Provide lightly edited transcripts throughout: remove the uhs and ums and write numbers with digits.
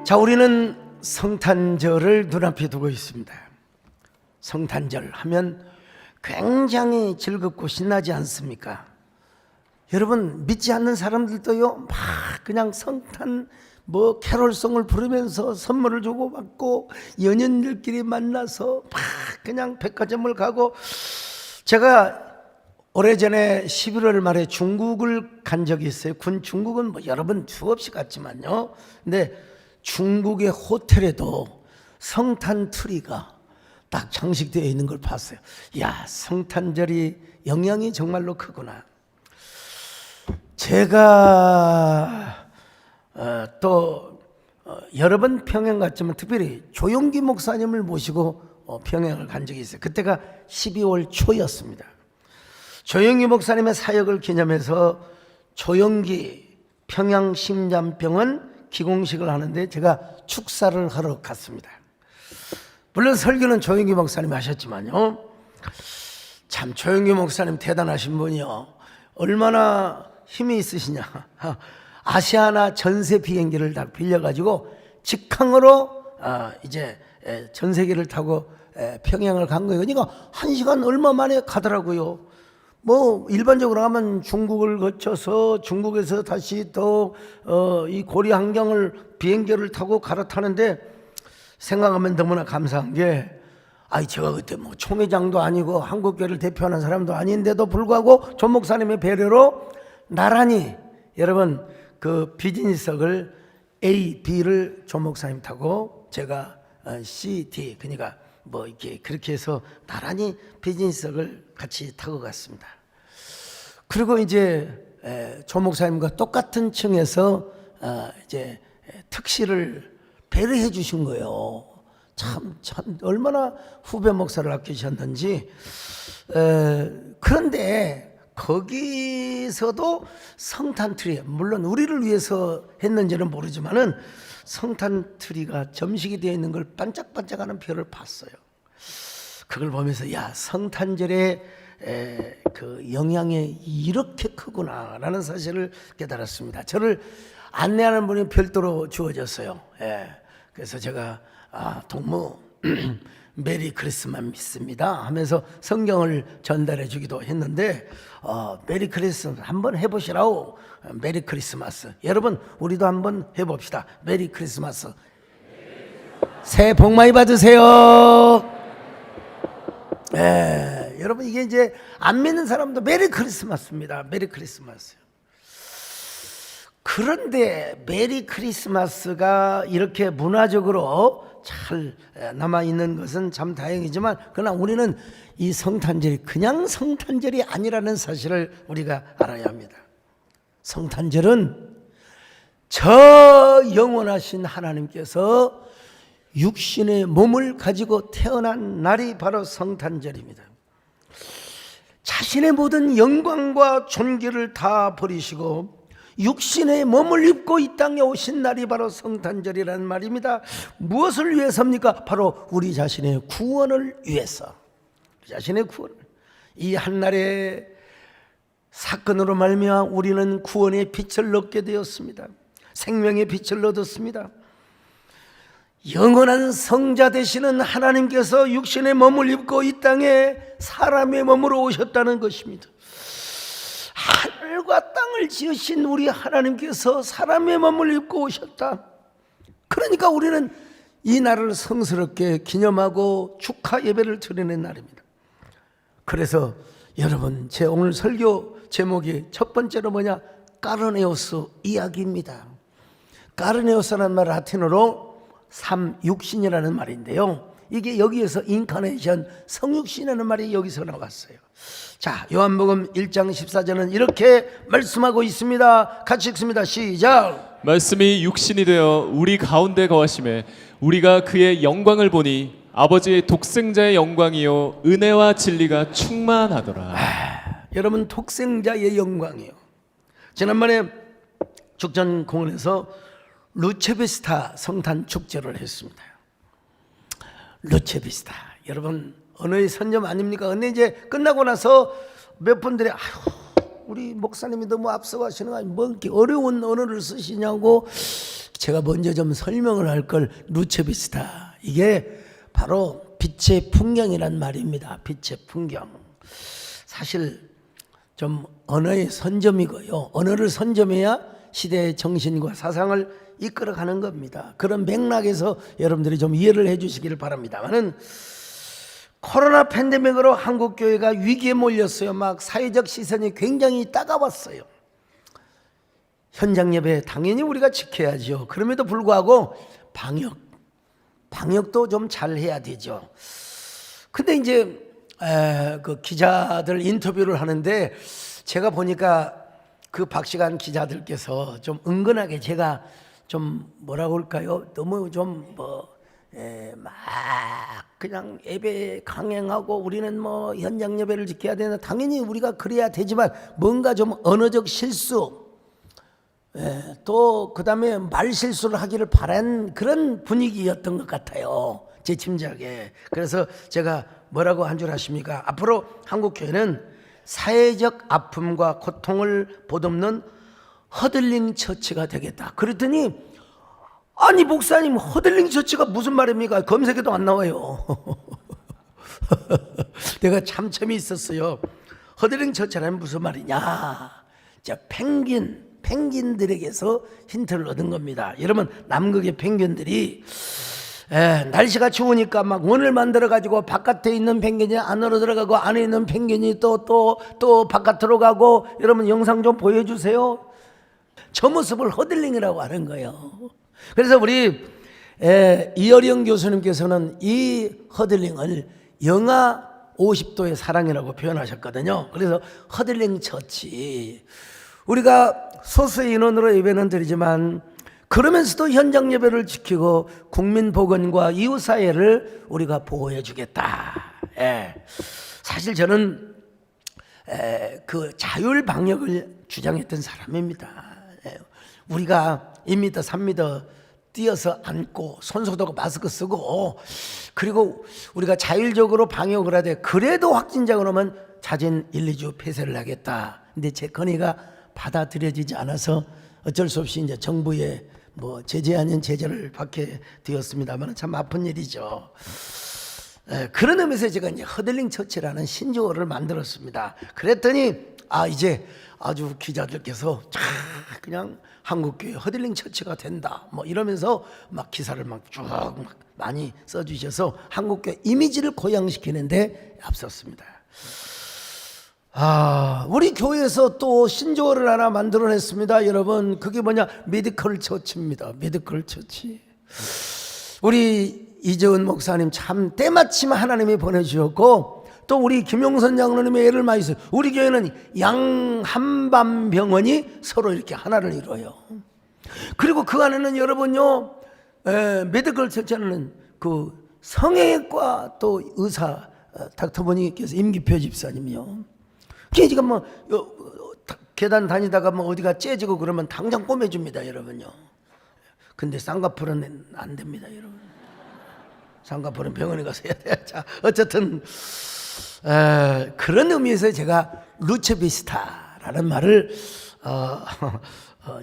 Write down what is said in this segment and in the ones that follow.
자, 우리는 성탄절을 눈앞에 두고 있습니다. 성탄절 하면 굉장히 즐겁고 신나지 않습니까? 여러분, 믿지 않는 사람들도요, 막 그냥 성탄 캐롤송을 부르면서 선물을 주고받고 연인들끼리 만나서 막 그냥 백화점을 가고, 제가 오래전에 11월 말에 중국을 간 적이 있어요. 중국은 여러 번 수없이 갔지만요. 근데 중국의 호텔에도 성탄 트리가 딱 장식되어 있는 걸 봤어요. 야, 성탄절이 영향이 정말로 크구나. 제가 또 여러 번 평양 갔지만 특별히 조용기 목사님을 모시고 평양을 간 적이 있어요. 그때가 12월 초였습니다. 조용기 목사님의 사역을 기념해서 조용기 평양심장병원 기공식을 하는데 제가 축사를 하러 갔습니다. 물론 설교는 조용기 목사님이 하셨지만요, 참 조용기 목사님 대단하신 분이요, 얼마나 힘이 있으시냐. 아시아나 전세 비행기를 다 빌려가지고 직항으로 이제 전세기를 타고 평양을 간 거예요. 그러니까 1시간 얼마 만에 가더라고요. 일반적으로 하면 중국을 거쳐서 중국에서 다시 또 이 고리 한강을 비행기를 타고 갈아타는데, 생각하면 너무나 감사한 게, 제가 그때 총회장도 아니고 한국교회를 대표하는 사람도 아닌데도 불구하고 조 목사님의 배려로 나란히, 여러분, 그 비즈니스석을 A, B를 조 목사님 타고 제가 C, D, 그러니까 이렇게 그렇게 해서 나란히 비즈니스석을 같이 타고 갔습니다. 그리고 이제 조 목사님과 똑같은 층에서 이제 특실을 배려해 주신 거예요. 참 얼마나 후배 목사를 아끼셨는지. 그런데 거기서도 성탄 트리, 물론 우리를 위해서 했는지는 모르지만은 성탄 트리가 점식이 되어 있는 걸 반짝반짝하는 별을 봤어요. 그걸 보면서, 야, 성탄절의 그 영향이 이렇게 크구나라는 사실을 깨달았습니다. 저를 안내하는 분이 별도로 주어졌어요. 그래서 제가 동무 메리 크리스마스 믿습니다 하면서 성경을 전달해 주기도 했는데, 메리 크리스마스 한번 해보시라고. 메리 크리스마스, 여러분 우리도 한번 해봅시다. 메리 크리스마스. 새해 복 많이 받으세요. 여러분, 이게 이제 안 믿는 사람도 메리 크리스마스입니다. 메리 크리스마스. 그런데 메리 크리스마스가 이렇게 문화적으로 잘 남아있는 것은 참 다행이지만, 그러나 우리는 이 성탄절이 그냥 성탄절이 아니라는 사실을 우리가 알아야 합니다. 성탄절은 저 영원하신 하나님께서 육신의 몸을 가지고 태어난 날이 바로 성탄절입니다. 자신의 모든 영광과 존귀를 다 버리시고 육신의 몸을 입고 이 땅에 오신 날이 바로 성탄절이라는 말입니다. 무엇을 위해서입니까? 바로 우리 자신의 구원을 위해서. 자신의 구원을. 이 한날의 사건으로 말미암아 우리는 구원의 빛을 얻게 되었습니다. 생명의 빛을 얻었습니다. 영원한 성자 되시는 하나님께서 육신의 몸을 입고 이 땅에 사람의 몸으로 오셨다는 것입니다. 하늘과 땅을 지으신 우리 하나님께서 사람의 몸을 입고 오셨다. 그러니까 우리는 이 날을 성스럽게 기념하고 축하 예배를 드리는 날입니다. 그래서 여러분, 제 오늘 설교 제목이 첫 번째로 뭐냐? 까르네오스 이야기입니다. 까르네오스라는 말 라틴어로 삼육신이라는 말인데요, 이게 여기에서 인카네이션, 성육신이라는 말이 여기서 나왔어요. 자, 요한복음 1장 14절은 이렇게 말씀하고 있습니다. 같이 읽습니다. 시작. 말씀이 육신이 되어 우리 가운데 거하심에 우리가 그의 영광을 보니 아버지의 독생자의 영광이요 은혜와 진리가 충만하더라. 여러분, 독생자의 영광이요. 지난번에 죽전공원에서 루체비스타 성탄 축제를 했습니다. 루체비스타, 여러분 언어의 선점 아닙니까? 근데 이제 끝나고 나서 몇 분들이 우리 목사님이 너무 앞서가시는 거 아니에요? 뭐 이렇게 어려운 언어를 쓰시냐고. 제가 먼저 좀 설명을 할 걸. 루체비스타, 이게 바로 빛의 풍경이란 말입니다. 빛의 풍경. 사실 좀 언어의 선점이고요, 언어를 선점해야 시대의 정신과 사상을 이끌어가는 겁니다. 그런 맥락에서 여러분들이 좀 이해를 해 주시기를 바랍니다만은, 코로나 팬데믹으로 한국교회가 위기에 몰렸어요. 막 사회적 시선이 굉장히 따가웠어요. 현장 예배 당연히 우리가 지켜야죠. 그럼에도 불구하고 방역도 좀 잘 해야 되죠. 근데 이제 그 기자들 인터뷰를 하는데, 제가 보니까 그 박시간 기자들께서 좀 은근하게, 제가 좀 뭐라고 할까요? 너무 좀 막 그냥 예배 강행하고 우리는 뭐 현장 예배를 지켜야 되나, 당연히 우리가 그래야 되지만 뭔가 좀 언어적 실수, 또 그다음에 말 실수를 하기를 바란 그런 분위기였던 것 같아요, 제 짐작에. 그래서 제가 뭐라고 한 줄 아십니까? 앞으로 한국교회는 사회적 아픔과 고통을 보듬는 허들링 처치가 되겠다. 그랬더니, 아니 목사님, 허들링 처치가 무슨 말입니까? 검색해도 안 나와요. 내가 참 재미있었어요. 허들링 처치라는 무슨 말이냐? 자, 펭귄들에게서 힌트를 얻은 겁니다. 여러분, 남극의 펭귄들이 날씨가 추우니까 막 원을 만들어 가지고 바깥에 있는 펭귄이 안으로 들어가고 안에 있는 펭귄이 또 바깥으로 가고, 여러분 영상 좀 보여주세요. 저 모습을 허들링이라고 하는 거예요. 그래서 우리 이어령 교수님께서는 이 허들링을 영하 50도의 사랑이라고 표현하셨거든요. 그래서 허들링 처치, 우리가 소수의 인원으로 예배는 드리지만 그러면서도 현장 예배를 지키고 국민 보건과 이웃 사회를 우리가 보호해 주겠다. 사실 저는 그 자율 방역을 주장했던 사람입니다. 우리가 2m, 3m 뛰어서 앉고 손소독 마스크 쓰고, 그리고 우리가 자율적으로 방역을 하되, 그래도 확진자가 오면 자진 1, 2주 폐쇄를 하겠다. 근데 제 건의가 받아들여지지 않아서 어쩔 수 없이 이제 정부의 뭐 제재 아닌 제재를 받게 되었습니다만, 참 아픈 일이죠. 그런 의미에서 제가 이제 허들링 처치라는 신조어를 만들었습니다. 그랬더니 이제 아주 기자들께서 그냥 한국교회 허들링 처치가 된다 뭐 이러면서 막 기사를 막 쭉 많이 써주셔서 한국교회 이미지를 고양시키는데 앞섰습니다. 우리 교회에서 또 신조어를 하나 만들어냈습니다. 여러분, 그게 뭐냐? 메디컬 처치입니다. 메디컬 처치. 우리 이재훈 목사님 참 때마침 하나님이 보내주셨고, 또 우리 김용선 장로님의 애를 많이 써요. 우리 교회는 양한밤병원이 서로 이렇게 하나를 이루어요. 그리고 그 안에는 여러분요, 메디컬 처치하는 그 성형외과 또 의사 닥터버니께서 임기표 집사님이요. 지금 뭐 계단 다니다가 뭐 어디가 째지고 그러면 당장 꼬매줍니다, 여러분요. 근데 쌍꺼풀은 안 됩니다, 여러분. 쌍꺼풀은 병원에 가서 해야 돼요. 자, 어쨌든 그런 의미에서 제가 루체비스타라는 말을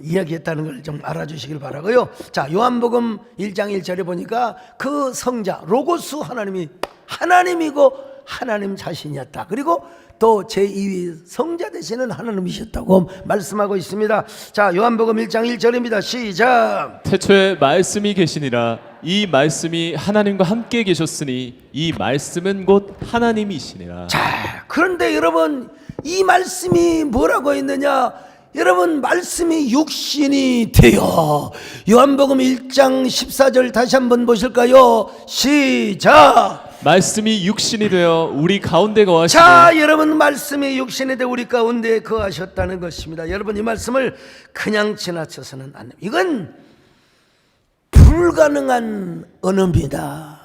이야기했다는 걸 좀 알아주시길 바라고요. 자, 요한복음 1장 1절에 보니까 그 성자 로고스 하나님이 하나님이고 하나님 자신이었다. 그리고 또 제2위 성자 되시는 하나님이셨다고 말씀하고 있습니다. 자, 요한복음 1장 1절입니다. 시작. 태초에 말씀이 계시니라. 이 말씀이 하나님과 함께 계셨으니 이 말씀은 곧 하나님이시니라. 자, 그런데 여러분, 이 말씀이 뭐라고 했느냐? 여러분, 말씀이 육신이 되어. 요한복음 1장 14절 다시 한번 보실까요? 시작. 말씀이 육신이 되어 우리 가운데 거하시되. 자, 여러분, 말씀이 육신이 되어 우리 가운데 거하셨다는 것입니다. 여러분, 이 말씀을 그냥 지나쳐서는 안 됩니다. 이건 불가능한 언어입니다.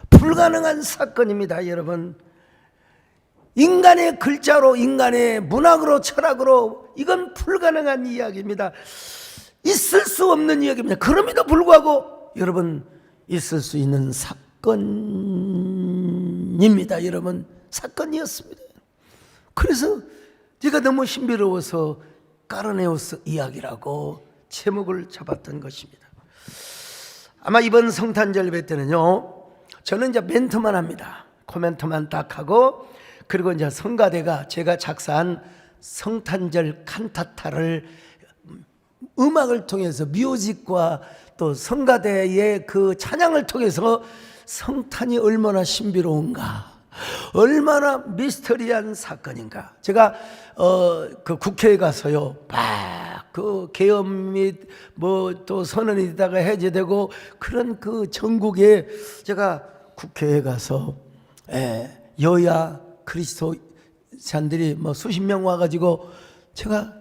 불가능한 사건입니다, 여러분. 인간의 글자로, 인간의 문학으로, 철학으로 이건 불가능한 이야기입니다. 있을 수 없는 이야기입니다. 그럼에도 불구하고 여러분, 있을 수 있는 사건입니다. 여러분, 사건이었습니다. 그래서 이가 너무 신비로워서 까르네우스 이야기라고 제목을 잡았던 것입니다. 아마 이번 성탄절 예배 때는요, 저는 이제 멘트만 합니다. 코멘트만 딱 하고, 그리고 이제 성가대가 제가 작사한 성탄절 칸타타를 음악을 통해서, 뮤직과 또 성가대의 그 찬양을 통해서 성탄이 얼마나 신비로운가, 얼마나 미스터리한 사건인가. 제가 그 국회에 가서요, 그 계엄 및 뭐 또 선언이 있다가 해제되고 그런 그 전국에 제가 국회에 가서 여야 그리스도인들이 뭐 수십 명 와가지고 제가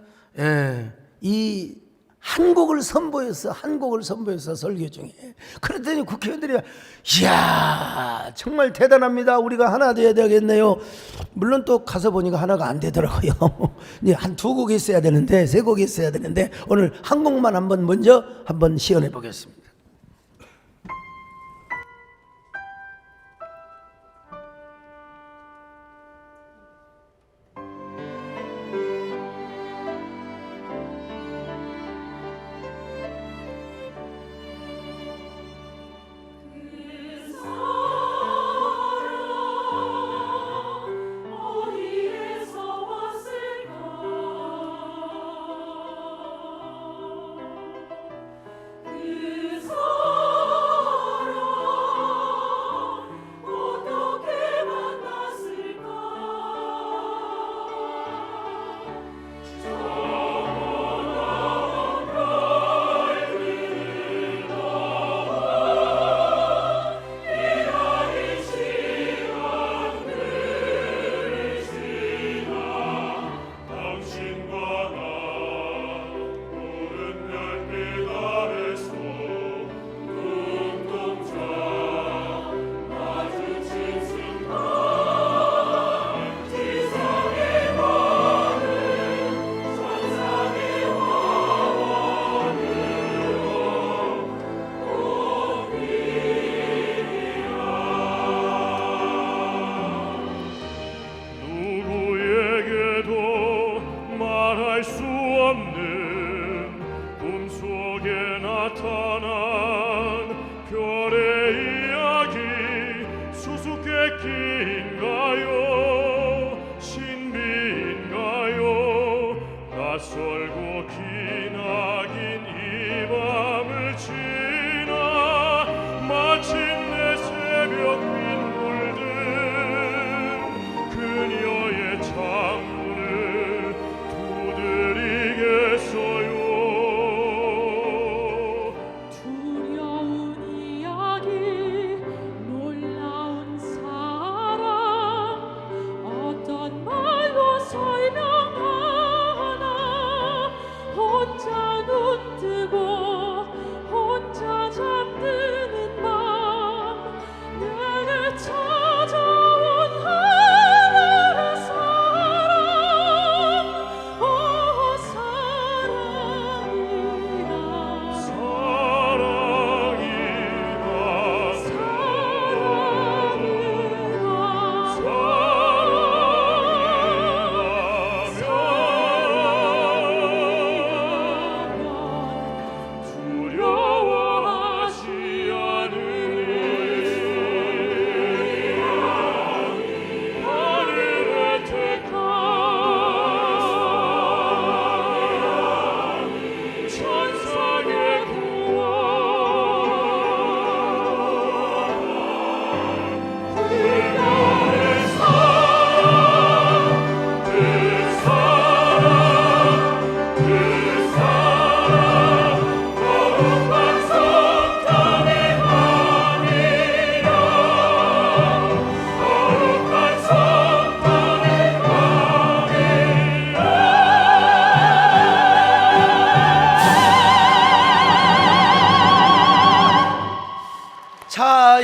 이 한국을 선보였어 설교 중에. 그랬더니 국회의원들이 이야 정말 대단합니다. 우리가 하나 돼야 되겠네요. 물론 또 가서 보니까 하나가 안 되더라고요. 한 두 곡 있어야 되는데, 세 곡 있어야 되는데, 오늘 한 곡만 먼저 한번 시연해 보겠습니다.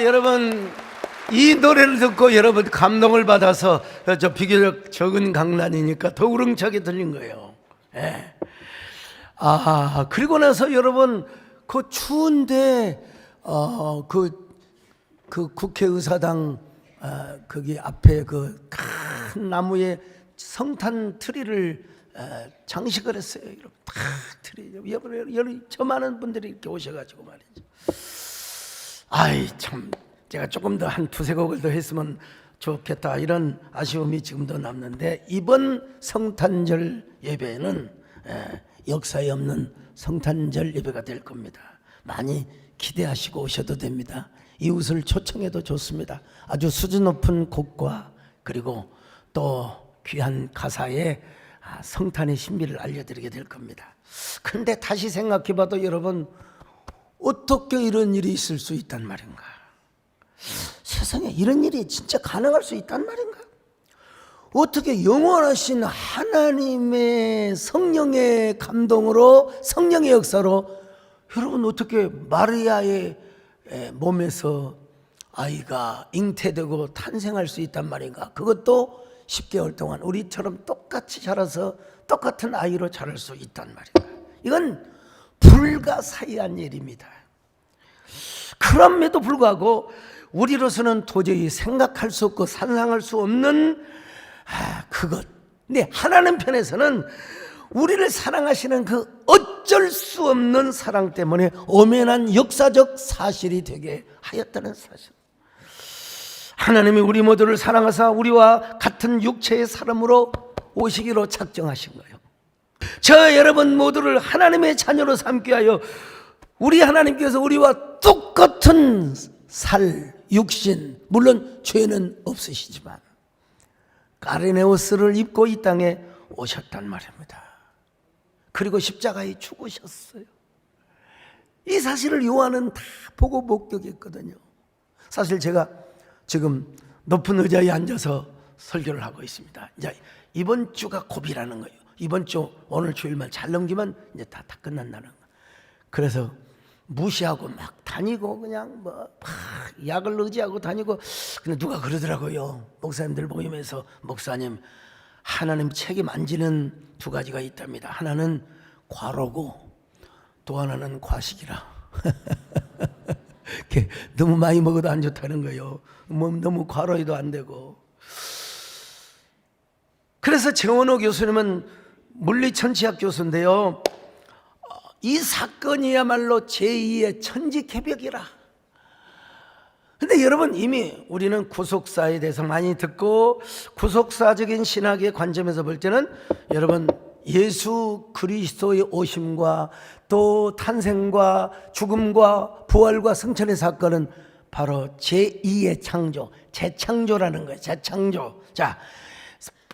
여러분, 이 노래를 듣고 여러분 감동을 받아서 저 비교적 적은 강단이니까 더 우렁차게 들린 거예요. 예. 그리고 나서 여러분 그 추운데 그 국회의사당 거기 앞에 그 큰 나무에 성탄 트리를 장식을 했어요. 여러분 다 트리. 여러분 저 많은 분들이 이렇게 오셔가지고 말이죠. 아이 참 제가 조금 더 한 두세 곡을 더 했으면 좋겠다 이런 아쉬움이 지금도 남는데 이번 성탄절 예배는 역사에 없는 성탄절 예배가 될 겁니다. 많이 기대하시고 오셔도 됩니다. 이웃을 초청해도 좋습니다. 아주 수준 높은 곡과 그리고 또 귀한 가사에 성탄의 신비를 알려드리게 될 겁니다. 그런데 다시 생각해봐도 여러분 어떻게 이런 일이 있을 수 있단 말인가? 세상에 이런 일이 진짜 가능할 수 있단 말인가? 어떻게 영원하신 하나님의 성령의 감동으로 성령의 역사로 여러분 어떻게 마리아의 몸에서 아이가 잉태되고 탄생할 수 있단 말인가? 그것도 10개월 동안 우리처럼 똑같이 자라서 똑같은 아이로 자랄 수 있단 말인가? 이건 불가사의한 일입니다. 그럼에도 불구하고 우리로서는 도저히 생각할 수 없고 상상할 수 없는 그것. 근데 하나님 편에서는 우리를 사랑하시는 그 어쩔 수 없는 사랑 때문에 엄연한 역사적 사실이 되게 하였다는 사실. 하나님이 우리 모두를 사랑하사 우리와 같은 육체의 사람으로 오시기로 작정하신 거예요. 저 여러분 모두를 하나님의 자녀로 삼기 위하여 우리 하나님께서 우리와 똑같은 육신, 물론 죄는 없으시지만 가르네우스를 입고 이 땅에 오셨단 말입니다. 그리고 십자가에 죽으셨어요. 이 사실을 요한은 다 보고 목격했거든요. 사실 제가 지금 높은 의자에 앉아서 설교를 하고 있습니다. 이제 이번 주가 고비라는 거예요. 이번 주 오늘 주일만 잘 넘기면 이제 다 끝난다는 거. 그래서 무시하고 막 다니고 그냥 막 약을 의지하고 다니고. 근데 누가 그러더라고요. 목사님들 모임에서 목사님 하나님 책임 안 지는 두 가지가 있답니다. 하나는 과로고 또 하나는 과식이라. 너무 많이 먹어도 안 좋다는 거예요. 너무 과로해도 안 되고. 그래서 정원호 교수님은 물리천치학 교수인데요. 이 사건이야말로 제2의 천지개벽이라. 근데 여러분 이미 우리는 구속사에 대해서 많이 듣고 구속사적인 신학의 관점에서 볼 때는 여러분 예수 그리스도의 오심과 또 탄생과 죽음과 부활과 승천의 사건은 바로 제2의 창조, 재창조라는 거예요. 재창조. 자,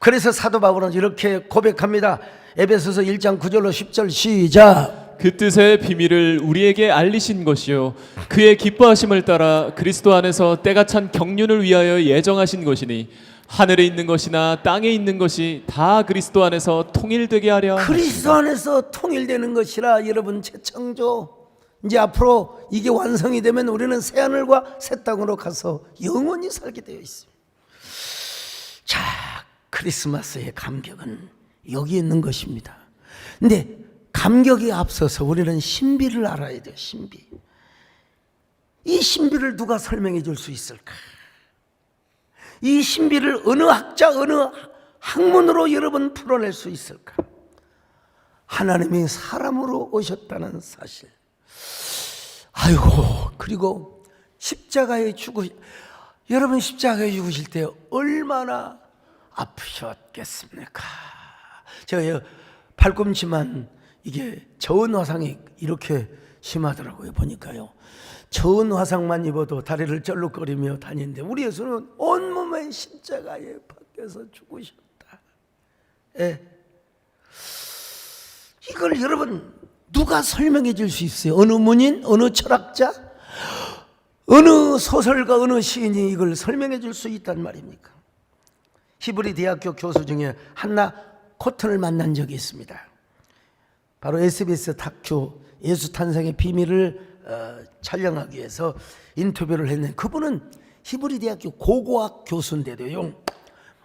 그래서 사도 바울은 이렇게 고백합니다. 에베소서 1장 9절로 10절 시작. 그 뜻의 비밀을 우리에게 알리신 것이요 그의 기뻐하심을 따라 그리스도 안에서 때가 찬 경륜을 위하여 예정하신 것이니 하늘에 있는 것이나 땅에 있는 것이 다 그리스도 안에서 통일되게 하려. 그리스도 안에서 통일되는 것이라. 여러분 재창조. 이제 앞으로 이게 완성이 되면 우리는 새하늘과 새 땅으로 가서 영원히 살게 되어 있습니다. 자, 크리스마스의 감격은 여기 있는 것입니다. 근데 감격에 앞서서 우리는 신비를 알아야 돼요. 신비. 이 신비를 누가 설명해 줄 수 있을까? 이 신비를 어느 학자, 어느 학문으로 여러분 풀어낼 수 있을까? 하나님이 사람으로 오셨다는 사실. 아이고, 그리고 십자가에 여러분 십자가에 죽으실 때 얼마나 아프셨겠습니까? 제가 팔꿈치만 이게 저은 화상이 이렇게 심하더라고요. 보니까요. 저은 화상만 입어도 다리를 쩔룩거리며 다니는데 우리 예수는 온몸에 십자가에 박혀서 죽으셨다. 예. 이걸 여러분 누가 설명해 줄 수 있어요? 어느 문인, 어느 철학자, 어느 소설가, 어느 시인이 이걸 설명해 줄 수 있단 말입니까? 히브리 대학교 교수 중에 한나 코튼을 만난 적이 있습니다. 바로 SBS 다큐 예수 탄생의 비밀을 촬영하기 위해서 인터뷰를 했는데 그분은 히브리 대학교 고고학 교수인데도요.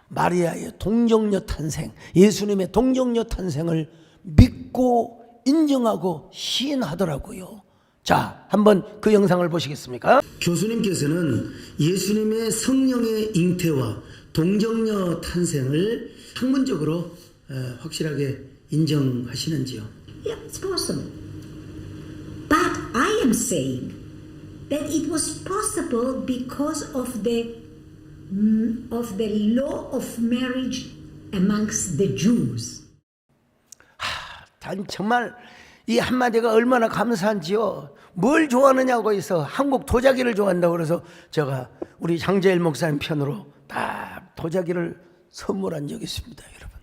마리아의 동정녀 탄생, 예수님의 동정녀 탄생을 믿고 인정하고 시인하더라고요. 자, 한번 그 영상을 보시겠습니까? 교수님께서는 예수님의 성령의 잉태와 동정녀 탄생을 학문적으로 확실하게 인정하시는지요? Yeah, it's possible. But I am saying that it was possible because of the law of marriage amongst the Jews. 단 정말 이 한마디가 얼마나 감사한지요. 뭘 좋아하느냐고 해서 한국 도자기를 좋아한다고 그래서 제가 우리 장재일 목사님 편으로 다 도자기를 선물한 적이 있습니다, 여러분.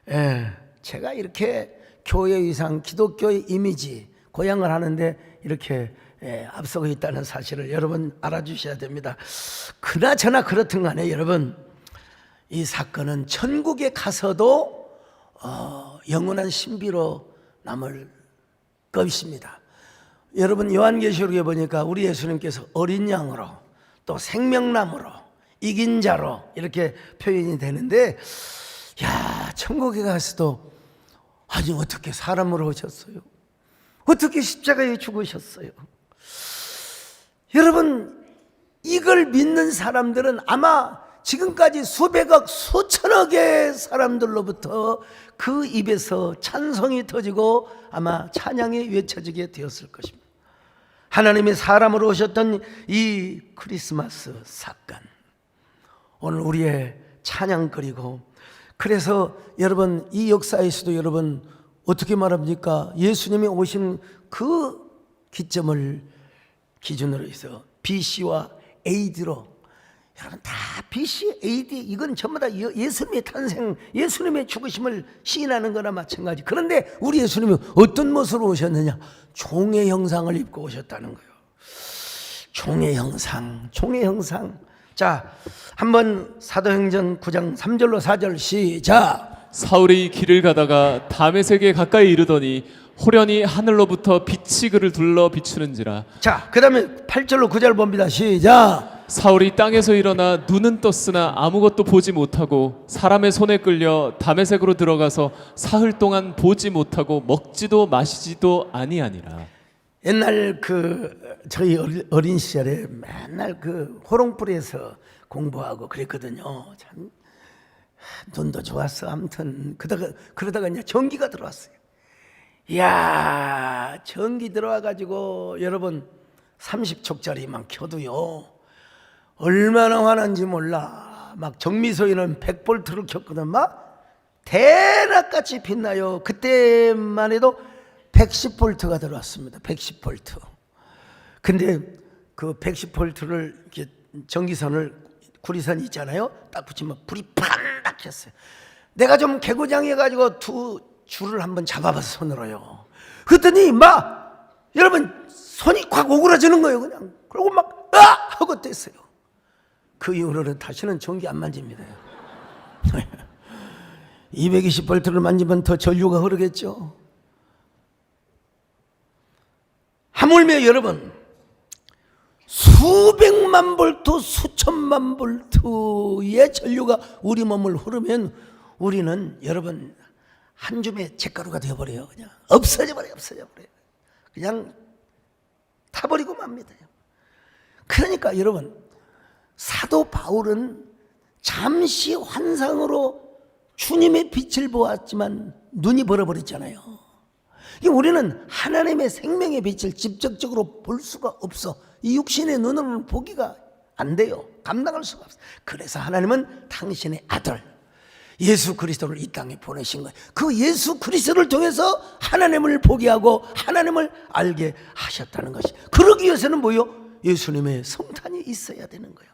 예, 제가 이렇게 교회 의상, 기독교의 이미지, 고향을 하는데 이렇게 앞서고 있다는 사실을 여러분 알아주셔야 됩니다. 그나저나 그렇든 간에 여러분, 이 사건은 천국에 가서도 영원한 신비로 남을 것입니다. 여러분 요한계시록에 보니까 우리 예수님께서 어린 양으로 또 생명나무로 이긴 자로 이렇게 표현이 되는데, 야, 천국에 가서도 아니 어떻게 사람으로 오셨어요? 어떻게 십자가에 죽으셨어요? 여러분, 이걸 믿는 사람들은 아마 지금까지 수백억 수천억의 사람들로부터 그 입에서 찬송이 터지고 아마 찬양이 외쳐지게 되었을 것입니다. 하나님이 사람으로 오셨던 이 크리스마스 사건, 오늘 우리의 찬양거리고, 그래서 여러분 이 역사에서도 여러분 어떻게 말합니까? 예수님이 오신 그 기점을 기준으로 해서 BC와 AD로, 여러분 다 BC, AD 이건 전부 다 예수님의 탄생, 예수님의 죽으심을 시인하는 거나 마찬가지. 그런데 우리 예수님이 어떤 모습으로 오셨느냐? 종의 형상을 입고 오셨다는 거예요. 종의 형상, 종의 형상. 자, 한번 사도행전 9장 3절로 4절 시작. 사울이 길을 가다가 다메섹에 가까이 이르더니 호련히 하늘로부터 빛이 그를 둘러 비추는지라. 자, 그 다음에 8절로 9절 봅니다. 시작. 사울이 땅에서 일어나 눈은 떴으나 아무것도 보지 못하고 사람의 손에 끌려 다메섹으로 들어가서 사흘 동안 보지 못하고 먹지도 마시지도 아니하니라. 옛날 저희 어린 시절에 맨날 호롱불에서 공부하고 그랬거든요. 참 눈도 좋았어. 아무튼 그러다가 이제 전기가 들어왔어요. 이야, 전기 들어와가지고 여러분 30촉짜리만 켜도요 얼마나 화난지 몰라. 막 정미소에는 100볼트를 켰거든. 막 대낮같이 빛나요. 그때만 해도 110볼트가 들어왔습니다. 110볼트. 근데 그 110볼트를 이렇게 전기선을, 구리선 있잖아요, 딱 붙이면 불이 팍 켰어요. 내가 좀 개구장해가지고 두 줄을 한번 잡아봐서 손으로요. 그랬더니 막 여러분 손이 확 오그라지는 거예요, 그냥. 그리고 막 하고 뗐어요. 그 이후로는 다시는 전기 안 만집니다. 220볼트를 만지면 더 전류가 흐르겠죠. 하물며 여러분 수백만 볼트, 수천만 볼트의 전류가 우리 몸을 흐르면 우리는 여러분 한 줌의 잿가루가 되어버려요. 그냥 없어져버려요. 그냥 타버리고 맙니다. 그러니까 여러분, 사도 바울은 잠시 환상으로 주님의 빛을 보았지만 눈이 벌어버렸잖아요. 우리는 하나님의 생명의 빛을 직접적으로 볼 수가 없어. 이 육신의 눈으로는 보기가 안 돼요. 감당할 수가 없어. 그래서 하나님은 당신의 아들 예수 그리스도를 이 땅에 보내신 거예요. 그 예수 그리스도를 통해서 하나님을 보게 하고 하나님을 알게 하셨다는 것이. 그러기 위해서는 뭐요? 예수님의 성탄이 있어야 되는 거예요.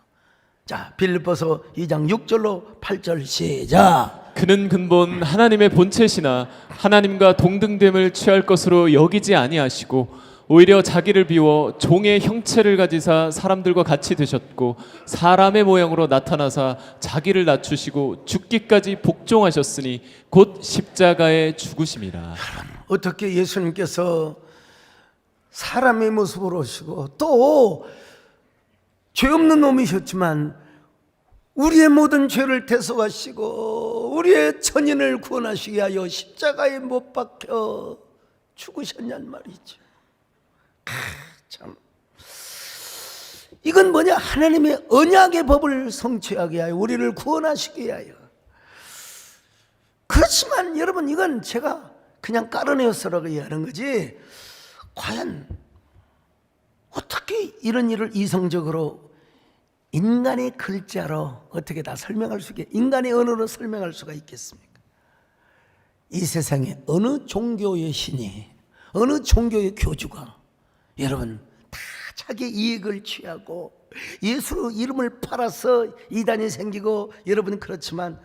자, 빌립보서 2장 6절로 8절 시작. 그는 근본 하나님의 본체시나 하나님과 동등됨을 취할 것으로 여기지 아니하시고 오히려 자기를 비워 종의 형체를 가지사 사람들과 같이 되셨고 사람의 모양으로 나타나사 자기를 낮추시고 죽기까지 복종하셨으니 곧 십자가에 죽으심이라. 어떻게 예수님께서 사람의 모습으로 오시고 또 죄 없는 놈이셨지만 우리의 모든 죄를 대속하시고 우리의 천인을 구원하시게 하여 십자가에 못 박혀 죽으셨냔 말이죠. 참 이건 뭐냐? 하나님의 언약의 법을 성취하게 하여 우리를 구원하시게 하여. 그렇지만 여러분, 이건 제가 그냥 깔아내어서라고 얘기하는 거지, 과연 어떻게 이런 일을 이성적으로 인간의 글자로 어떻게 다 설명할 수 있게, 인간의 언어로 설명할 수가 있겠습니까? 이 세상에 어느 종교의 신이, 어느 종교의 교주가 여러분 다 자기 이익을 취하고 예수 이름을 팔아서 이단이 생기고, 여러분 그렇지만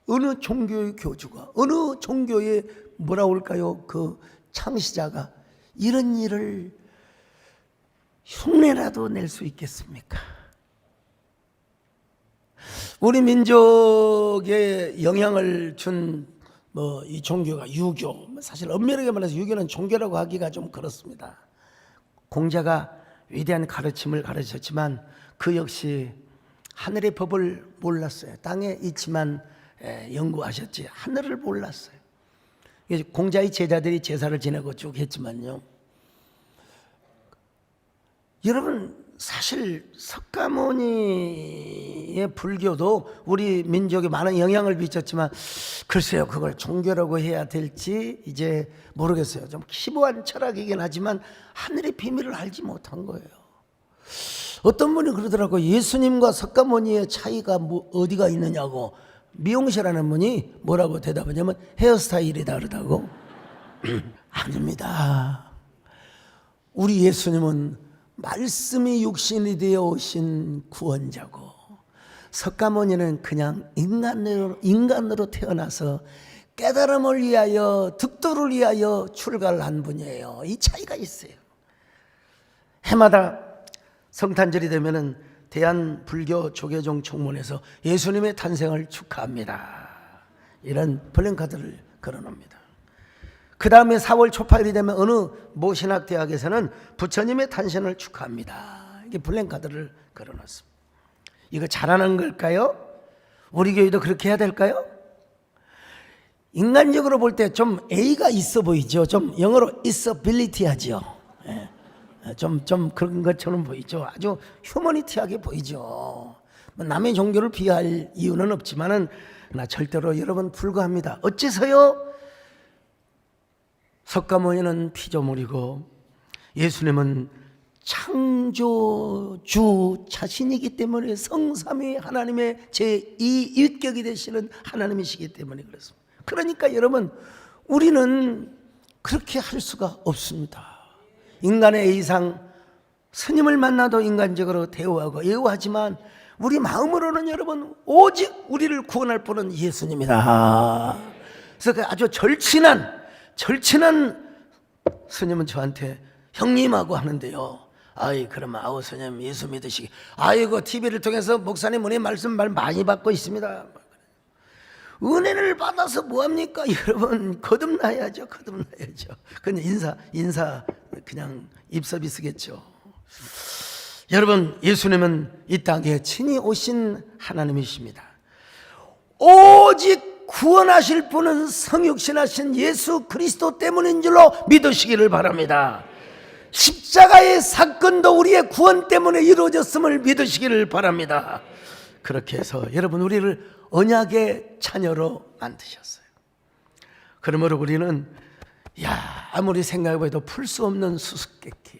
어느 종교의 교주가, 어느 종교의 뭐라 할까요? 그 창시자가 이런 일을 흉내라도 낼 수 있겠습니까? 우리 민족에 영향을 준 이 종교가 유교. 사실 엄밀하게 말해서 유교는 종교라고 하기가 좀 그렇습니다. 공자가 위대한 가르침을 가르쳤지만 그 역시 하늘의 법을 몰랐어요. 땅에 있지만 연구하셨지 하늘을 몰랐어요. 공자의 제자들이 제사를 지내고 쭉 했지만요, 여러분 사실 석가모니의 불교도 우리 민족에 많은 영향을 미쳤지만, 글쎄요, 그걸 종교라고 해야 될지 이제 모르겠어요. 좀 키보한 철학이긴 하지만 하늘의 비밀을 알지 못한 거예요. 어떤 분이 그러더라고요. 예수님과 석가모니의 차이가 어디가 있느냐고. 미용실하는 분이 뭐라고 대답하냐면 헤어스타일이 다르다고. 아닙니다. 우리 예수님은 말씀이 육신이 되어 오신 구원자고, 석가모니는 그냥 인간으로 태어나서 깨달음을 위하여, 득도를 위하여 출가를 한 분이에요. 이 차이가 있어요. 해마다 성탄절이 되면은 대한불교 조계종 총문에서 예수님의 탄생을 축하합니다, 이런 플랜카드를 걸어놓습니다. 그 다음에 4월 초파일이 되면 어느 모 신학대학에서는 부처님의 탄생을 축하합니다, 이게 플랜카드를 걸어놨습니다. 이거 잘하는 걸까요? 우리 교회도 그렇게 해야 될까요? 인간적으로 볼 때 좀 A가 있어 보이죠. 좀 영어로 있어빌리티 하죠. 좀 그런 것처럼 보이죠. 아주 휴머니티하게 보이죠. 남의 종교를 비하할 이유는 없지만은 나 절대로 여러분 불가합니다. 어째서요? 석가모니는 피조물이고 예수님은 창조주 자신이기 때문에 성삼위 하나님의 제2위격이 되시는 하나님이시기 때문에 그렇습니다. 그러니까 여러분, 우리는 그렇게 할 수가 없습니다. 인간의 A상, 스님을 만나도 인간적으로 대우하고 예우하지만 우리 마음으로는 여러분 오직 우리를 구원할 분은 예수님이다. 그래서 아주 절친한 스님은 저한테 형님하고 하는데요, 아이 그러면 아우 스님 예수 믿으시기, 아이고 TV를 통해서 목사님 은혜 말씀 많이 받고 있습니다. 은혜를 받아서 뭐합니까? 여러분 거듭나야죠. 그냥 인사 그냥 입 서비스겠죠. 여러분, 예수님은 이 땅에 친히 오신 하나님이십니다. 오직 구원하실 분은 성육신하신 예수 그리스도 때문인 줄로 믿으시기를 바랍니다. 십자가의 사건도 우리의 구원 때문에 이루어졌음을 믿으시기를 바랍니다. 그렇게 해서 여러분 우리를 언약의 자녀로 만드셨어요. 그러므로 우리는 아무리 생각해봐도 풀 수 없는 수수께끼,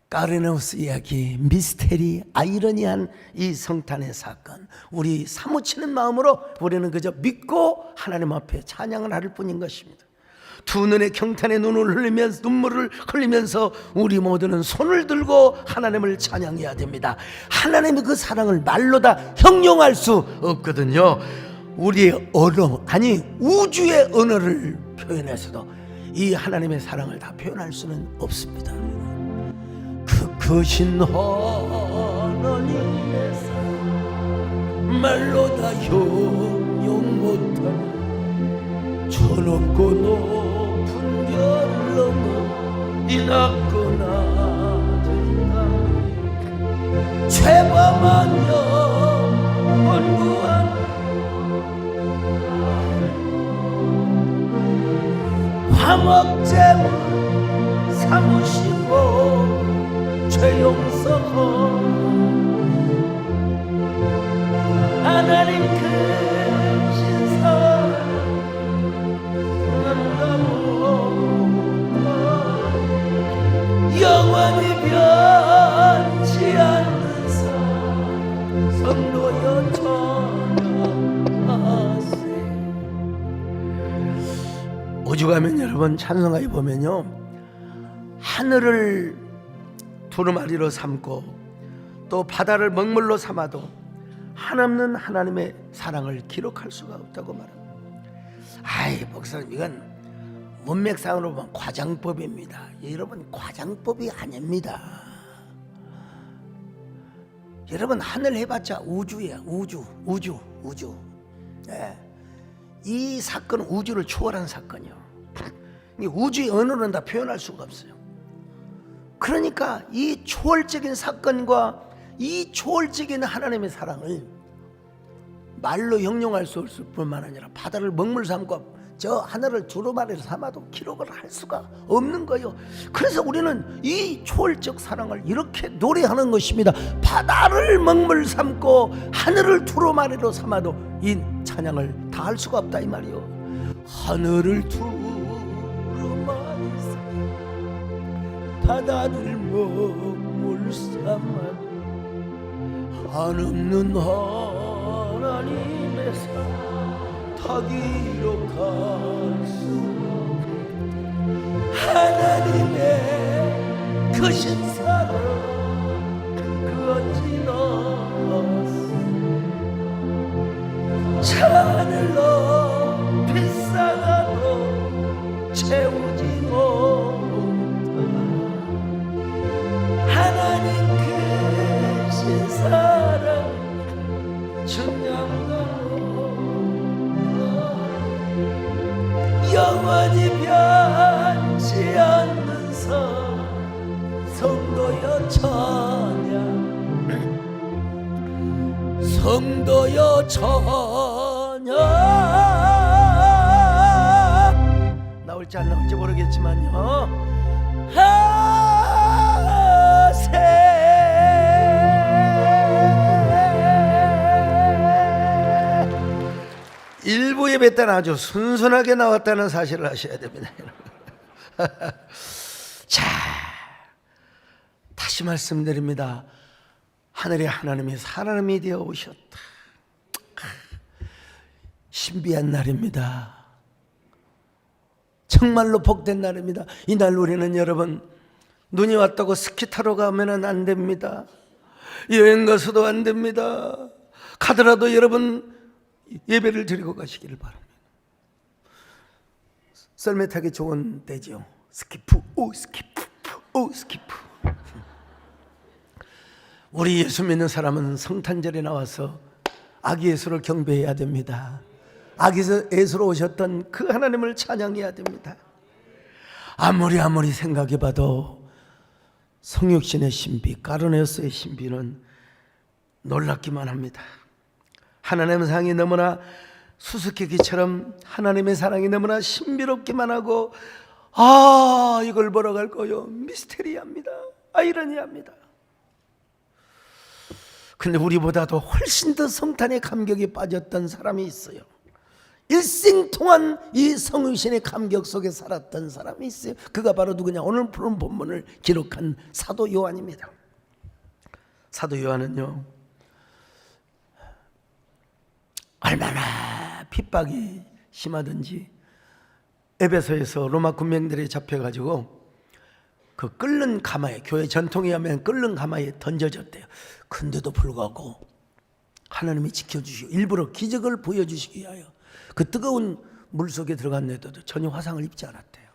까르네우스 이야기, 미스테리, 아이러니한 이 성탄의 사건, 우리 사무치는 마음으로 우리는 그저 믿고 하나님 앞에 찬양을 할 뿐인 것입니다. 두 눈의 경탄의 눈물을 흘리면서 우리 모두는 손을 들고 하나님을 찬양해야 됩니다. 하나님의 그 사랑을 말로 다 형용할 수 없거든요. 우리의 언어, 아니 우주의 언어를 표현해서도 이 하나님의 사랑을 다 표현할 수는 없습니다. 그 크신 하나님의 사랑 말로 다 형용 못하는 저높고 높은 별을 넘어 이 낮고 낮은 땅 죄범하며 원구한 화목제물 참으시고 죄 용서하고 하나님 크신 사랑 영원히 변치 않는 사랑 성도여 전하세. 오죽 가면 여러분 찬송가에 보면요, 하늘을 두루마리로 삼고 또 바다를 먹물로 삼아도 한없는 하나님의 사랑을 기록할 수가 없다고 말합니다. 아이 목사님, 이건 문맥상으로 보면 과장법입니다. 여러분, 과장법이 아닙니다. 여러분, 하늘 해봤자 우주예요. 우주. 네. 이 사건은 우주를 초월한 사건이요. 우주의 언어는 다 표현할 수가 없어요. 그러니까 이 초월적인 사건과 이 초월적인 하나님의 사랑을 말로 형용할 수 없을 뿐만 아니라 바다를 먹물 삼고 저 하늘을 두루마리로 삼아도 기록을 할 수가 없는 거예요. 그래서 우리는 이 초월적 사랑을 이렇게 노래하는 것입니다. 바다를 먹물 삼고 하늘을 두루마리로 삼아도 이 찬양을 다 할 수가 없다 이 말이요. 하늘을 두루마리 삼고 바다를 먹물 삼아도 한없는 하나님의 사랑 다 기록할 수 하나님의 크신 사랑 그 어찌 너스 하늘 높이 쌓아도 채우지 못한 하나님 크신 사랑 증량하고 영원히 변치 않는 성도여 찬양 성도여 찬양. 나올지 안 나올지 모르겠지만요, 하세. 일부 예배 때는 아주 순순하게 나왔다는 사실을 아셔야 됩니다. 자, 다시 말씀드립니다. 하늘의 하나님이 사람이 되어 오셨다. 신비한 날입니다. 정말로 복된 날입니다. 이날 우리는 여러분, 눈이 왔다고 스키 타러 가면 안 됩니다. 여행 가서도 안 됩니다. 가더라도 여러분 예배를 드리고 가시기를 바랍니다. 썰매 타기 좋은 때죠. 스키프, 오 스키프, 오 스키프. 우리 예수 믿는 사람은 성탄절에 나와서 아기 예수를 경배해야 됩니다. 아기 예수로 오셨던 그 하나님을 찬양해야 됩니다. 아무리 생각해봐도 성육신의 신비, 까르네우스의 신비는 놀랍기만 합니다. 하나님의 사랑이 너무나 수수께끼처럼 하나님의 사랑이 너무나 신비롭기만 하고, 이걸 보러 갈 거요, 미스테리합니다. 아이러니합니다. 근데 우리보다도 훨씬 더 성탄의 감격에 빠졌던 사람이 있어요. 일생 동안 이 성육신의 감격 속에 살았던 사람이 있어요. 그가 바로 누구냐? 오늘 푸른 본문을 기록한 사도 요한입니다. 사도 요한은요, 얼마나 핍박이 심하든지 에베소에서 로마 군병들이 잡혀가지고 그 끓는 가마에, 교회 전통에 하면 끓는 가마에 던져졌대요. 근데도 불구하고 하나님이 지켜주시고 일부러 기적을 보여주시기 위하여 그 뜨거운 물속에 들어갔는데도 전혀 화상을 입지 않았대요.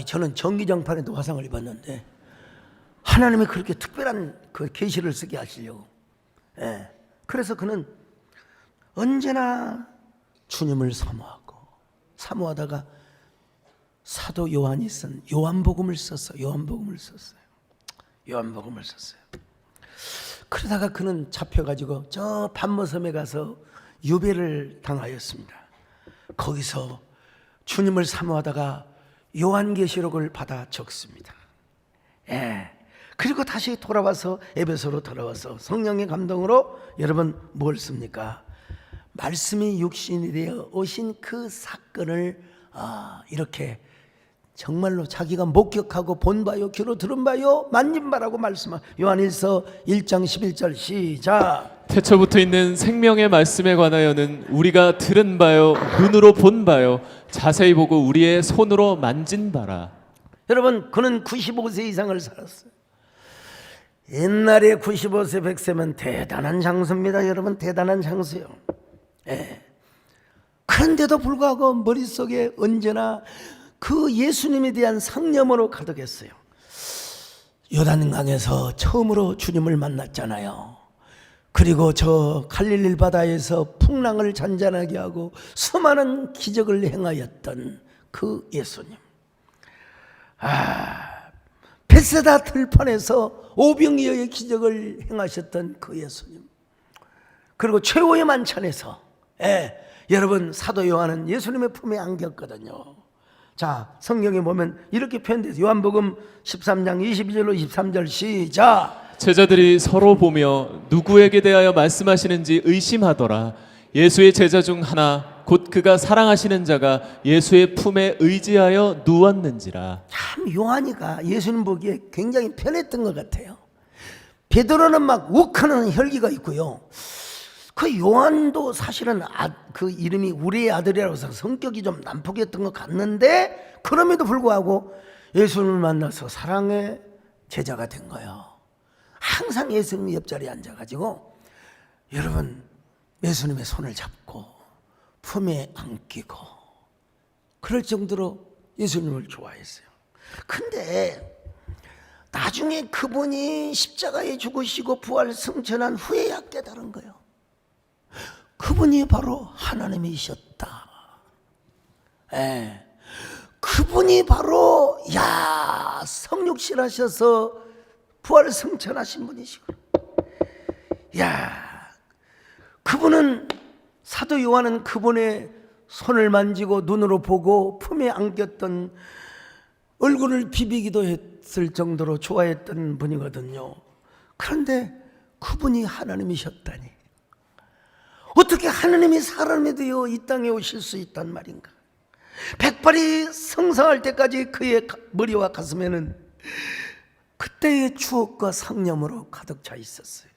저는 전기장판에도 화상을 입었는데 하나님이 그렇게 특별한 그 계시를 쓰게 하시려고. 그래서 그는 언제나 주님을 사모하다가 사도 요한이 쓴 요한복음을 썼어요. 그러다가 그는 잡혀가지고 저 반모섬에 가서 유배를 당하였습니다. 거기서 주님을 사모하다가 요한계시록을 받아 적습니다. 그리고 다시 돌아와서 에베소로 돌아와서 성령의 감동으로 여러분 뭘 씁니까? 말씀이 육신이 되어 오신 그 사건을 이렇게 정말로 자기가 목격하고 본 바요, 귀로 들은 바요, 만진 바라고 말씀한 요한일서 1장 11절 시작. 태초부터 있는 생명의 말씀에 관하여는 우리가 들은 바요, 눈으로 본 바요, 자세히 보고 우리의 손으로 만진 바라. 여러분, 그는 95세 이상을 살았어요. 옛날에 95세 100세면 대단한 장수입니다. 여러분, 대단한 장수요. 그런데도 불구하고 머릿속에 언제나 그 예수님에 대한 상념으로 가득했어요. 요단강에서 처음으로 주님을 만났잖아요. 그리고 저 갈릴리 바다에서 풍랑을 잔잔하게 하고 수많은 기적을 행하였던 그 예수님. 벳세다 들판에서 오병이어의 기적을 행하셨던 그 예수님. 그리고 최후의 만찬에서 여러분 사도 요한은 예수님의 품에 안겼거든요. 자, 성경에 보면 이렇게 표현돼서 요한복음 13장 22절로 23절 시작. 제자들이 서로 보며 누구에게 대하여 말씀하시는지 의심하더라. 예수의 제자 중 하나 곧 그가 사랑하시는 자가 예수의 품에 의지하여 누웠는지라. 참 요한이가 예수님 보기에 굉장히 편했던 것 같아요. 베드로는 막 욱하는 혈기가 있고요. 그 요한도 사실은 그 이름이 우리의 아들이라고 해서 성격이 좀 난폭했던 것 같는데 그럼에도 불구하고 예수님을 만나서 사랑의 제자가 된 거예요. 항상 예수님 옆자리에 앉아가지고 여러분 예수님의 손을 잡고 품에 안기고 그럴 정도로 예수님을 좋아했어요. 근데 나중에 그분이 십자가에 죽으시고 부활 승천한 후에야 깨달은 거예요. 그분이 바로 하나님이셨다. 그분이 바로 성육신 하셔서 부활 승천하신 분이시고, 그분은 사도 요한은 그분의 손을 만지고 눈으로 보고 품에 안겼던 얼굴을 비비기도 했을 정도로 좋아했던 분이거든요. 그런데 그분이 하나님이셨다니 어떻게 하나님이 사람이 되어 이 땅에 오실 수 있단 말인가? 백발이 성성할 때까지 그의 머리와 가슴에는 그때의 추억과 상념으로 가득 차 있었어요.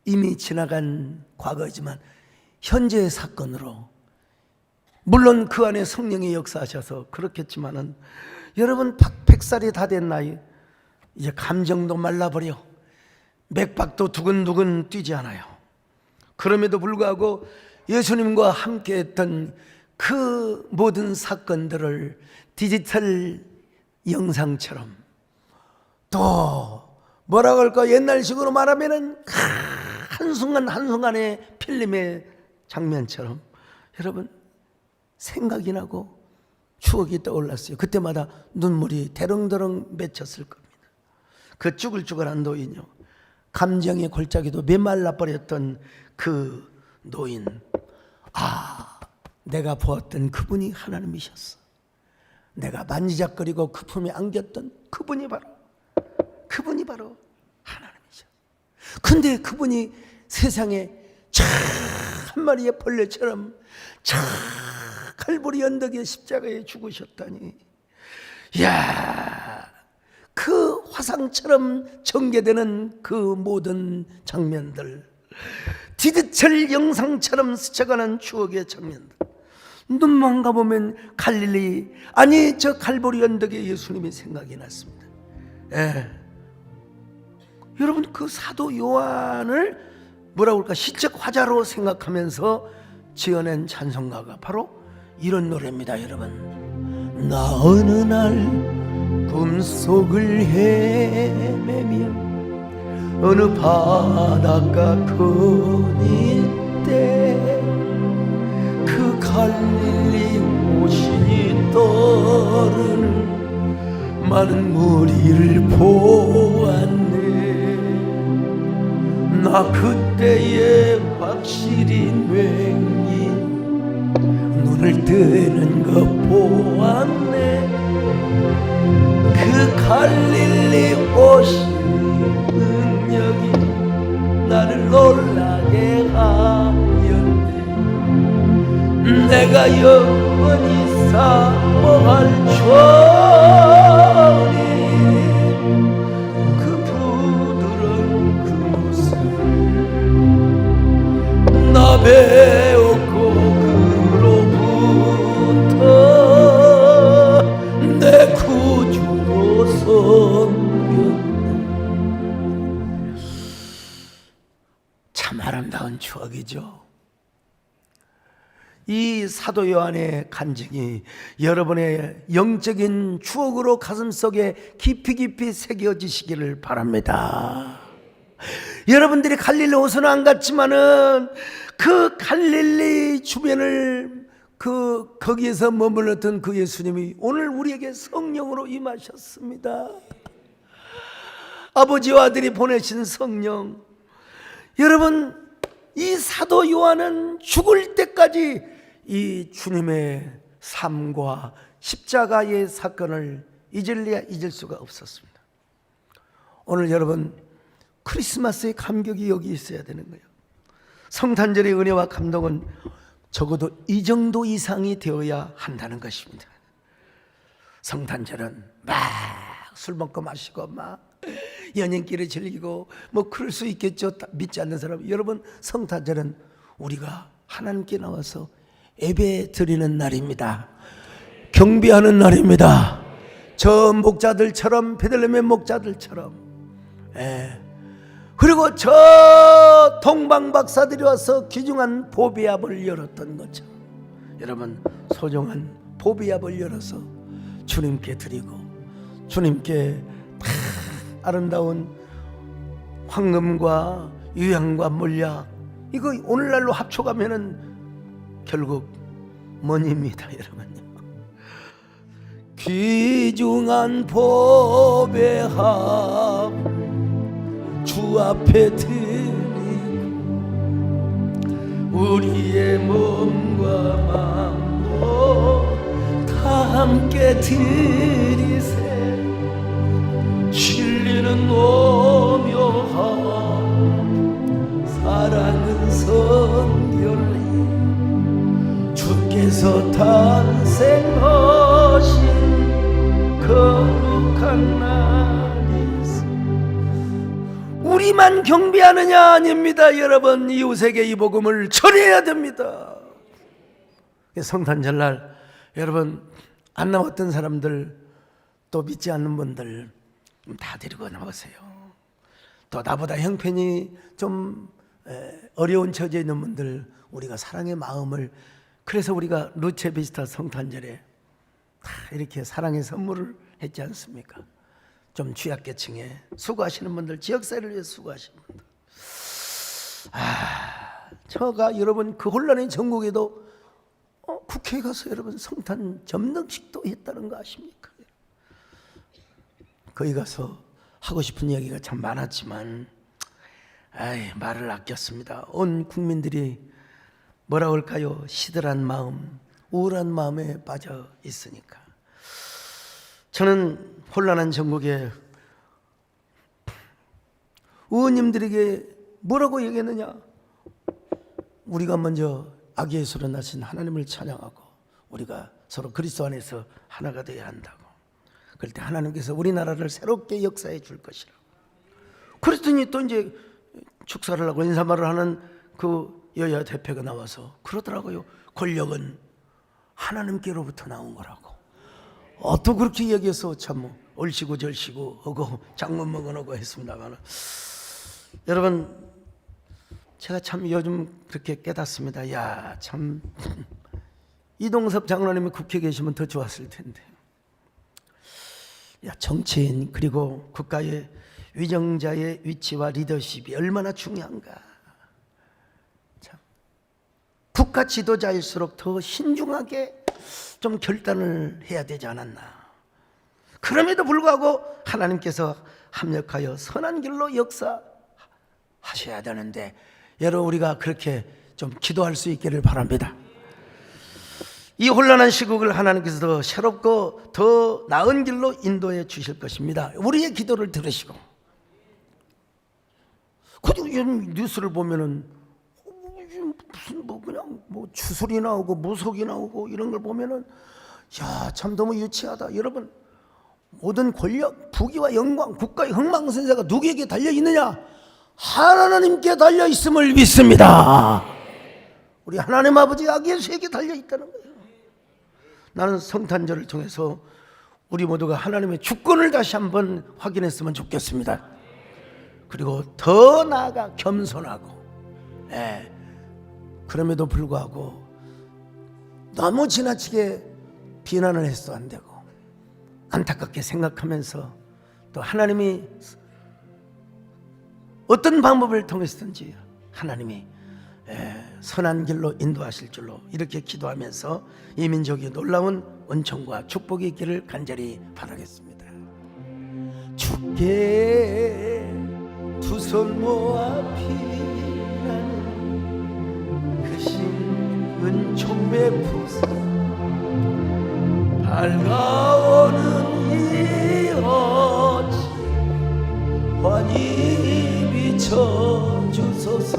이미 지나간 과거지만 현재의 사건으로, 물론 그 안에 성령이 역사하셔서 그렇겠지만은 여러분 100살이 다 된 나이, 이제 감정도 말라버려 맥박도 두근두근 뛰지 않아요. 그럼에도 불구하고 예수님과 함께 했던 그 모든 사건들을 디지털 영상처럼, 또 뭐라고 할까, 옛날식으로 말하면은 한순간 한순간의 필름의 장면처럼 여러분 생각이 나고 추억이 떠올랐어요. 그때마다 눈물이 대렁대렁 맺혔을 겁니다. 그 쭈글쭈글한 노인요, 감정의 골짜기도 메말라 버렸던 그 노인, 내가 보았던 그분이 하나님이셨어. 내가 만지작거리고 그 품에 안겼던 그분이 바로 하나님이셨어. 근데 그분이 세상에 한 마리의 벌레처럼 칼보리 언덕의 십자가에 죽으셨다니, 그 화상처럼 전개되는 그 모든 장면들, 디지털 영상처럼 스쳐가는 추억의 장면들, 눈만 가보면 갈릴리, 아니 저 칼보리 언덕의 예수님이 생각이 났습니다. 여러분 그 사도 요한을 뭐라고 할까, 시적 화자로 생각하면서 지어낸 찬송가가 바로 이런 노래입니다. 여러분, 나 어느 날 꿈속을 헤매며 어느 바닷가 거닐 때 그 갈릴리 오신이 떠오르는 많은 무리를 보았네. 나 그때에 확실히 맹이 눈을 뜨는 것 보았네. 그 갈릴리 오신 능력이 나를 놀라게 하였네. 내가 영원히 사모할 주님, 그 부드러운 그 모습 나 배웠고 그로부터 내 구주로 섬겼네. 참 아름다운 추억이죠. 이 사도 요한의 간증이 여러분의 영적인 추억으로 가슴속에 깊이 새겨지시기를 바랍니다. 여러분들이 갈릴리 호수는 안 갔지만은 그 갈릴리 주변을 거기에서 머물렀던 그 예수님이 오늘 우리에게 성령으로 임하셨습니다. 아버지와 아들이 보내신 성령. 여러분, 이 사도 요한은 죽을 때까지 이 주님의 삶과 십자가의 사건을 잊을래야 잊을 수가 없었습니다. 오늘 여러분, 크리스마스의 감격이 여기 있어야 되는 거예요. 성탄절의 은혜와 감동은 적어도 이 정도 이상이 되어야 한다는 것입니다. 성탄절은 막 술 먹고 마시고 막 연인끼리 즐기고 뭐 그럴 수 있겠죠. 믿지 않는 사람. 여러분, 성탄절은 우리가 하나님께 나와서 예배 드리는 날입니다. 경배하는 날입니다. 저 목자들처럼, 베들레헴의 목자들처럼. 그리고 저 동방 박사들이 와서 귀중한 보배압을 열었던 것처럼 여러분, 소중한 보배압을 열어서 주님께 드리고 주님께 아름다운 황금과 유향과 몰약, 이거 오늘날로 합쳐가면은 결국 money입니다. 여러분, 귀중한 보배합 주 앞에 드리고 우리의 몸과 마음도 다 함께 드리세. 진리는 오묘한 사랑은 성결리 주께서 탄생하신 거룩한 날이세. 우리만 경배하느냐? 아닙니다. 여러분, 이웃에게 이 복음을 전해야 됩니다. 성탄절날 여러분, 안 나왔던 사람들, 또 믿지 않는 분들 다 데리고 나오세요. 또 나보다 형편이 좀 어려운 처지에 있는 분들, 우리가 사랑의 마음을, 그래서 우리가 루체 비스타 성탄절에 다 이렇게 사랑의 선물을 했지 않습니까? 좀 취약계층에 수고하시는 분들, 지역사회를 위해 수고하시는 분들. 저가 여러분 그 혼란의 전국에도 국회에 가서 여러분 성탄 점등식도 했다는 거 아십니까? 거기 가서 하고 싶은 이야기가 참 많았지만 말을 아꼈습니다. 온 국민들이 뭐라 할까요? 시들한 마음, 우울한 마음에 빠져 있으니까. 저는 혼란한 전국에 의원님들에게 뭐라고 얘기했느냐? 우리가 먼저 아기 예수로 나신 하나님을 찬양하고 우리가 서로 그리스도 안에서 하나가 되어야 한다고. 그럴 때 하나님께서 우리나라를 새롭게 역사해 줄 것이라고. 그랬더니 또 이제 축사를 하고 인사말을 하는 그 여야 대표가 나와서 그러더라고요. 권력은 하나님께로부터 나온 거라고. 또 그렇게 얘기해서 참 얼씨구 절씨구 하고 장문 먹어놓고 했습니다만, 여러분, 제가 참 요즘 그렇게 깨닫습니다. 야, 참 이동섭 장로님이 국회에 계시면 더 좋았을 텐데. 야, 정치인 그리고 국가의 위정자의 위치와 리더십이 얼마나 중요한가. 참, 국가 지도자일수록 더 신중하게 좀 결단을 해야 되지 않았나. 그럼에도 불구하고 하나님께서 합력하여 선한 길로 역사하셔야 되는데, 여러분, 우리가 그렇게 좀 기도할 수 있기를 바랍니다. 이 혼란한 시국을 하나님께서 더 새롭고 더 나은 길로 인도해 주실 것입니다. 우리의 기도를 들으시고. 그리고 요즘 뉴스를 보면은 무슨 뭐 그냥 뭐 추술이 나오고 무속이 나오고 이런 걸 보면은 야, 참 너무 유치하다. 여러분, 모든 권력, 부귀와 영광, 국가의 흥망성쇠가 누구에게 달려 있느냐? 하나님께 달려 있음을 믿습니다. 우리 하나님 아버지 예수에게 달려 있다는 거예요. 나는 성탄절을 통해서 우리 모두가 하나님의 주권을 다시 한번 확인했으면 좋겠습니다. 그리고 더 나아가 겸손하고, 그럼에도 불구하고 너무 지나치게 비난을 해서도 안 되고 안타깝게 생각하면서 또 하나님이 어떤 방법을 통해서든지 하나님이 선한 길로 인도하실 줄로 이렇게 기도하면서 이 민족이 놀라운 은총과 축복이 있기를 간절히 바라겠습니다. 주께 두 손 모아 피나는 크신 은총 베푸사 밝아오는 이 어찌 환히 비춰주소서.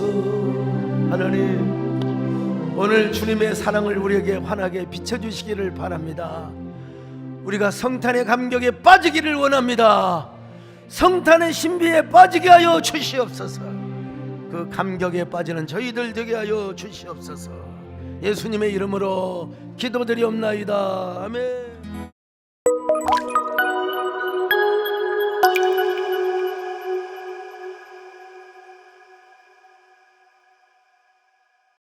하나님, 오늘 주님의 사랑을 우리에게 환하게 비춰주시기를 바랍니다. 우리가 성탄의 감격에 빠지기를 원합니다. 성탄의 신비에 빠지게 하여 주시옵소서. 그 감격에 빠지는 저희들 되게 하여 주시옵소서. 예수님의 이름으로 기도드리옵나이다. 아멘.